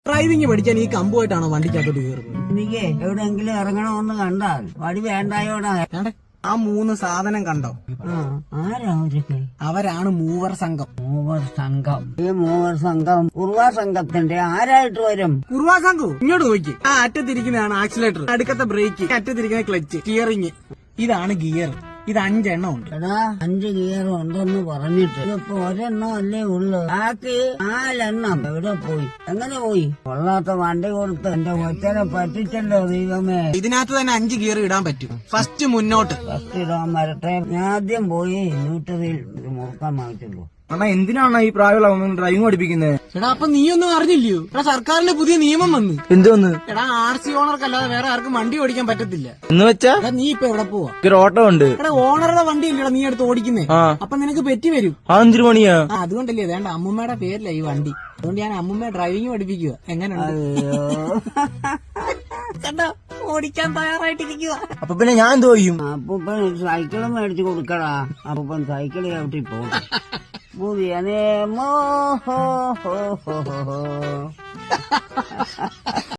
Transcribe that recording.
Driving പഠിക്കാൻ ഈ കമ്പുമായിട്ടാണോ വണ്ടിക്കകത്തോട്ട് കയറുന്നത്? എനിക്ക് എവിടെയെങ്കിലും ഇറങ്ങണമെന്ന് കണ്ടാൽ വടി വേണ്ടായോടാ. ആ 3 സാധനം കണ്ടോ? ആരാ അവരൊക്കെ? അവരാണ് മൂവർ സംഘം. മൂവർ സംഘം. ഈ മൂവർ സംഘം കുറുവാ സംഘത്തിന്റെ ആരായിട്ട് വരും? കുറുവാ സംഘം ഇങ്ങോട്ട് നോക്കി. ആ അറ്റത്തിരിക്കുന്നതാണ് ആക്സിലേറ്റർ, അടുക്കത്തെ ബ്രേക്ക്, അറ്റത്തിരിക്കുന്ന ക്ലച്ച്, സ്റ്റിയറിംഗ്. ഇതാണ് ഗിയർ. ഇത് 5 എണ്ണം ഉണ്ട്. എടാ 5 ഗിയർ ഉണ്ടെന്ന് പറഞ്ഞിട്ട് ഇപ്പൊ ഒരെണ്ണം അല്ലേ ഉള്ളു. ബാക്കി 4 എണ്ണം എവിടെ പോയി? എങ്ങനെ പോയി? കൊള്ളാത്ത വണ്ടി കൊടുത്ത് എന്റെ ഒറ്റനെ പറ്റിച്ചല്ലോ ദൈവമേ. ഇതിനകത്ത് തന്നെ 5 ഗിയർ ഇടാൻ പറ്റും. ഫസ്റ്റ് മുന്നോട്ട്. ഫസ്റ്റ് ഇടാൻ വരട്ടെ. ഞാൻ ആദ്യം പോയി ന്യൂട്രലിൽ ഒരു മുറുക്കാൻ വാങ്ങിച്ചുള്ളൂ. അണ്ണാ എന്തിനാണ് ഈ പ്രായമുള്ള ഡ്രൈവിംഗ് പഠിപ്പിക്കുന്നത്? എടാ അപ്പൊ നീയൊന്നും അറിഞ്ഞില്ലയോ? എടാ സർക്കാരിന്റെ പുതിയ നിയമം വന്ന്. എന്തോന്ന്? എടാ RC ഓണർക്കല്ലാതെ വേറെ ആർക്കും വണ്ടി ഓടിക്കാൻ പറ്റത്തില്ല. എന്ന് വെച്ചാ എടാ നീ ഇപ്പൊ എവിടെ പോവാ? ഒരു ഓട്ടോ ഉണ്ട്. എടാ ഓണറുടെ വണ്ടി ഇല്ലടാ നീ എടുത്ത് ഓടിക്കുന്നേ. അപ്പൊ നിനക്ക് പെറ്റി വരും. അഞ്ചു മണിയാ. അതുകൊണ്ടല്ലേ വേണ്ട അമ്മൂമ്മയുടെ പേരില്ല ഈ വണ്ടി. അതുകൊണ്ട് ഞാൻ അമ്മൂമ്മയെ ഡ്രൈവിംഗ് പഠിപ്പിക്കുക. എങ്ങനെയുണ്ട്? കണ്ടോ ഓടിക്കാൻ തയ്യാറായിട്ടിരിക്കുക. അപ്പൊ പിന്നെ ഞാൻ എന്തോ ചെയ്യും? അപ്പൂപ്പൻ സൈക്കിളും മേടിച്ചു കൊടുക്കടാ. അപ്പൂപ്പൻ സൈക്കിൾ ചവിട്ടി പോകും. പുതിയ നിയമോ